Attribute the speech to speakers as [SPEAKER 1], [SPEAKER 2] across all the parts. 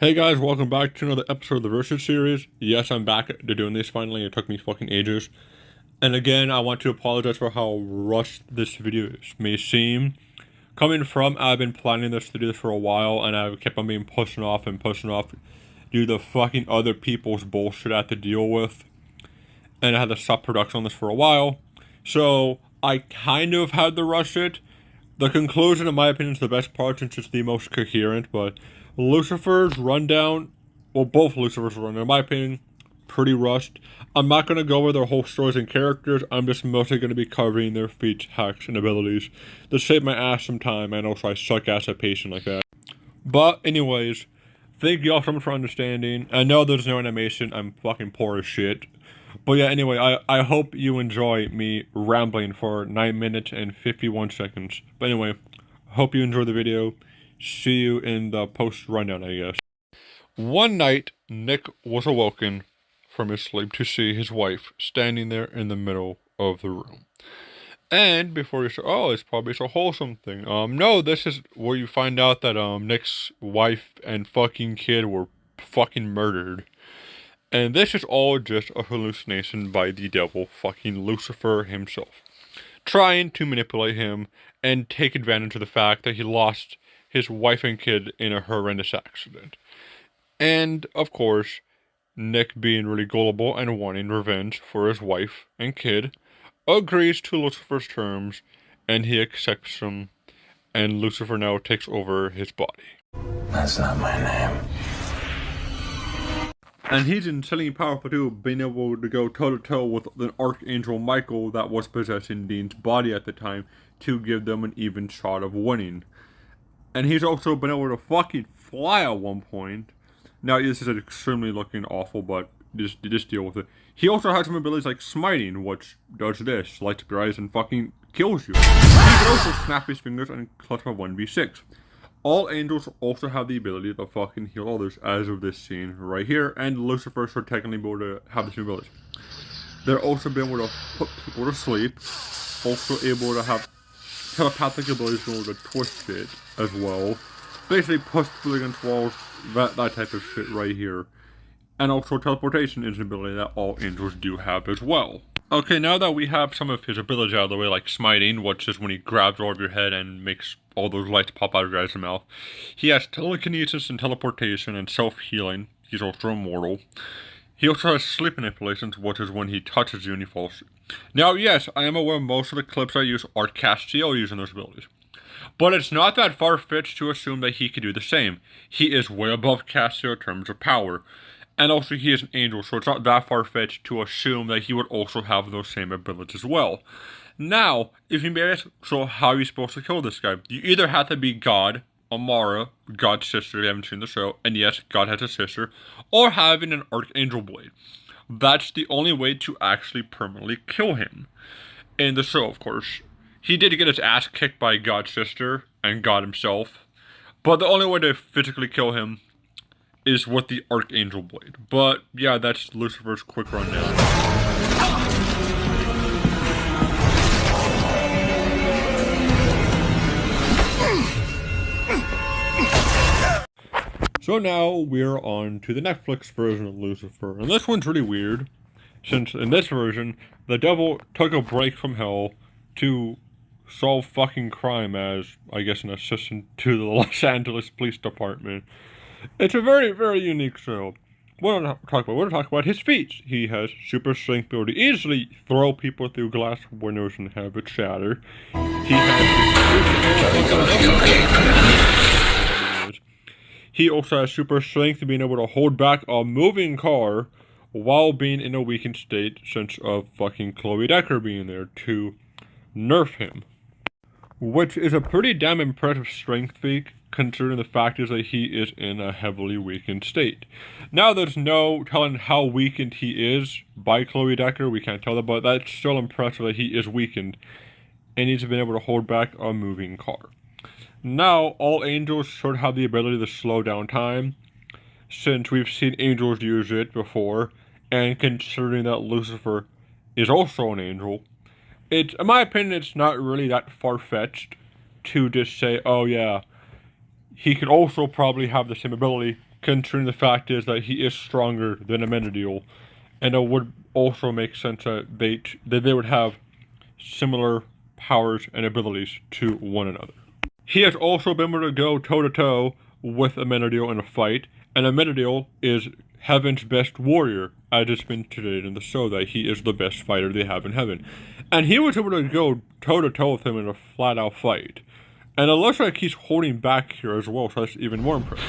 [SPEAKER 1] Hey guys, welcome back to another episode of the Versus series. Yes, I'm back to doing this finally. It took me fucking ages. And again, I want to apologize for how rushed this video may seem. Coming from, I've been planning this to do this for a while, and I've kept on being pushing off due to the fucking other people's bullshit I had to deal with. And I had to stop production on this for a while. So, I kind of had to rush it. The conclusion, in my opinion, is the best part since it's the most coherent, but Lucifer's rundown, well, both Lucifer's rundown, in my opinion, pretty rushed. I'm not going to go over their whole stories and characters. I'm just mostly going to be covering their feats, hacks, and abilities to save my ass some time, and also I suck ass at pacing like that. But anyways, thank y'all so much for understanding. I know there's no animation. I'm fucking poor as shit. But yeah, anyway, I hope you enjoy me rambling for 9 minutes and 51 seconds. But anyway, hope you enjoy the video. See you in the post rundown, I guess. One night, Nick was awoken from his sleep to see his wife standing there in the middle of the room. And before you say, oh, it's probably a wholesome thing. No, this is where you find out that Nick's wife and fucking kid were fucking murdered. And this is all just a hallucination by the devil, fucking Lucifer himself, trying to manipulate him and take advantage of the fact that he lost his wife and kid in a horrendous accident. And, of course, Nick, being really gullible and wanting revenge for his wife and kid, agrees to Lucifer's terms, and he accepts them, and Lucifer now takes over his body.
[SPEAKER 2] That's not my name.
[SPEAKER 1] And he's insanely powerful too, being able to go toe-to-toe with the Archangel Michael that was possessing Dean's body at the time to give them an even shot of winning. And he's also been able to fucking fly at one point. Now, this is extremely looking awful, but just deal with it. He also has some abilities like smiting, which does this, lights up your eyes and fucking kills you. He can also snap his fingers and clutch a 1v6. All angels also have the ability to fucking heal others, as of this scene right here, and Lucifer should technically be able to have the same abilities. They're also been able to put people to sleep, also able to have telepathic abilities in order to twist it as well. Basically push people against walls, that type of shit right here. And also teleportation is an ability that all angels do have as well. Okay, now that we have some of his abilities out of the way, like smiting, which is when he grabs over your head and makes all those lights pop out of your eyes and mouth. He has telekinesis and teleportation and self-healing. He's also immortal. He also has sleep manipulations, which is when he touches you and he falls asleep. Now, yes, I am aware most of the clips I use are Castiel using those abilities. But it's not that far-fetched to assume that he could do the same. He is way above Castiel in terms of power. And also, he is an angel, so it's not that far-fetched to assume that he would also have those same abilities as well. Now, if you may ask, so how are you supposed to kill this guy? You either have to be God, Amara, God's sister, if you haven't seen the show, and yes, God has a sister, or having an Archangel blade. That's the only way to actually permanently kill him. In the show, of course. He did get his ass kicked by God's sister and God himself, but the only way to physically kill him is with the Archangel blade. But yeah, that's Lucifer's quick rundown. So now we're on to the Netflix version of Lucifer, and this one's really weird, since in this version, the devil took a break from hell to solve fucking crime as, I guess, an assistant to the Los Angeles Police Department. It's a very, very unique show. We're going to talk about his feats. He has super strength, ability to easily throw people through glass windows and have it shatter. He also has super strength, being able to hold back a moving car while being in a weakened state, since of fucking Chloe Decker being there to nerf him. Which is a pretty damn impressive strength feat, considering the fact is that he is in a heavily weakened state. Now, there's no telling how weakened he is by Chloe Decker. We can't tell that, but that's still impressive that he is weakened, and he's been able to hold back a moving car. Now, all angels should have the ability to slow down time, since we've seen angels use it before, and considering that Lucifer is also an angel, in my opinion, it's not really that far-fetched to just say, oh yeah, he could also probably have the same ability considering the fact is that he is stronger than Amenadiel, and it would also make sense that they would have similar powers and abilities to one another. He has also been able to go toe-to-toe with Amenadiel in a fight, and Amenadiel is Heaven's best warrior, as it's been stated in the show that he is the best fighter they have in Heaven. And he was able to go toe-to-toe with him in a flat-out fight. And it looks like he's holding back here as well, so that's even more impressive.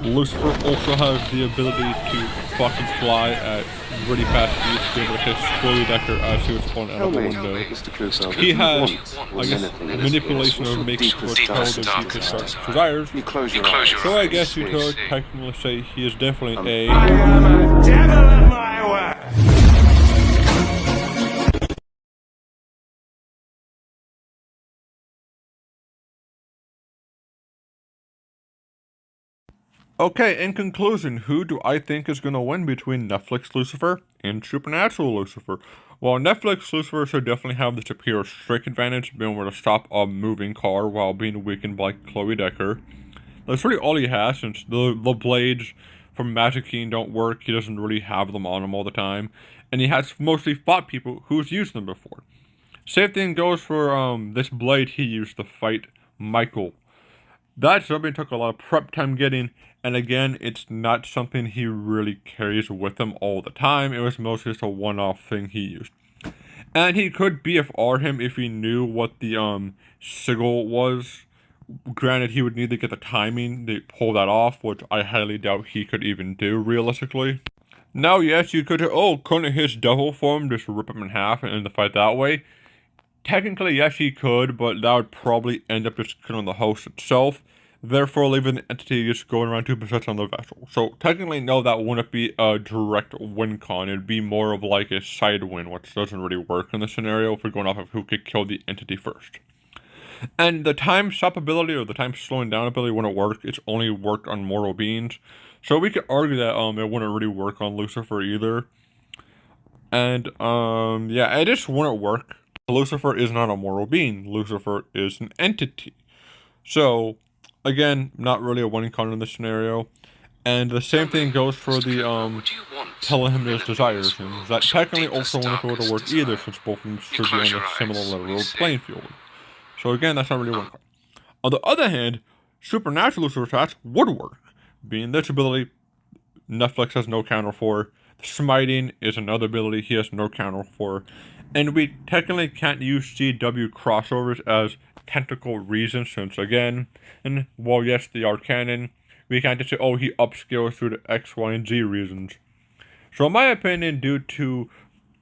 [SPEAKER 1] Lucifer also has the ability to fucking fly at really fast speeds, to be able to hit Chloe Decker as she was falling out of a window. He has, I guess, manipulation of makes foretell the deepest desires. So I guess you could technically say he is definitely a... I am a devil of my word! Okay, in conclusion, who do I think is going to win between Netflix Lucifer and Supernatural Lucifer? Well, Netflix Lucifer should definitely have the superior strike advantage, being able to stop a moving car while being weakened by Chloe Decker. That's really all he has, since the blades from Magic King don't work. He doesn't really have them on him all the time, and he has mostly fought people who's used them before. Same thing goes for this blade he used to fight Michael. That something took a lot of prep time getting, and again, it's not something he really carries with him all the time. It was mostly just a one-off thing he used. And he could BFR him if he knew what the sigil was. Granted, he would need to get the timing to pull that off, which I highly doubt he could even do, realistically. Now, yes, you could, couldn't his devil form just rip him in half and end the fight that way? Technically, yes, he could, but that would probably end up just killing the host itself, therefore leaving the entity just going around to possess on the vessel. So, technically, no, that wouldn't be a direct win con. It'd be more of like a side win, which doesn't really work in this scenario if we're going off of who could kill the entity first. And the time stop ability, or the time slowing down ability, wouldn't work. It's only worked on mortal beings. So, we could argue that it wouldn't really work on Lucifer either. And, yeah, it just wouldn't work. Lucifer is not a mortal being. Lucifer is an entity. So, again, not really a winning con in this scenario. And the same thing goes for the telling him his desires. And that technically also wouldn't be able to work either, since both of them should be on a similar literal playing field. So again, that's not really a winning con. On the other hand, Supernatural Lucifer attacks would work. Being this ability, Netflix has no counter for. Smiting is another ability he has no counter for. And we technically can't use CW crossovers as technical reasons, since again, and while yes, they are canon, we can't just say, oh, he upscales through the X, Y, and Z reasons. So in my opinion, due to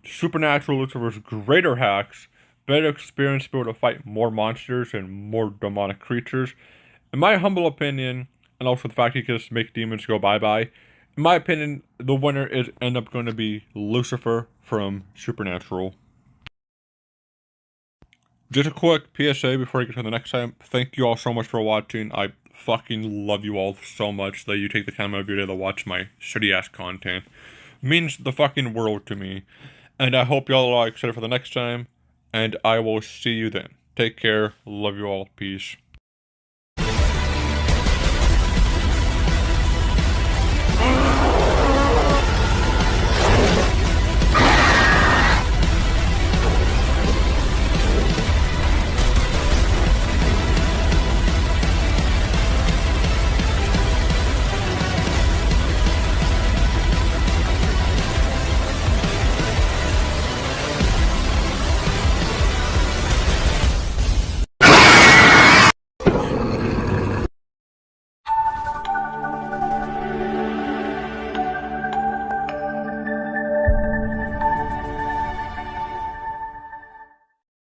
[SPEAKER 1] Supernatural Lucifer's greater hacks, better experience to be able to fight more monsters and more demonic creatures, in my humble opinion, and also the fact he can just make demons go bye-bye, in my opinion, the winner is end up going to be Lucifer from Supernatural. Just a quick PSA before I get to the next time. Thank you all so much for watching. I fucking love you all so much that you take the time out of your day to watch my shitty ass content. It means the fucking world to me. And I hope y'all are excited for the next time. And I will see you then. Take care. Love you all. Peace.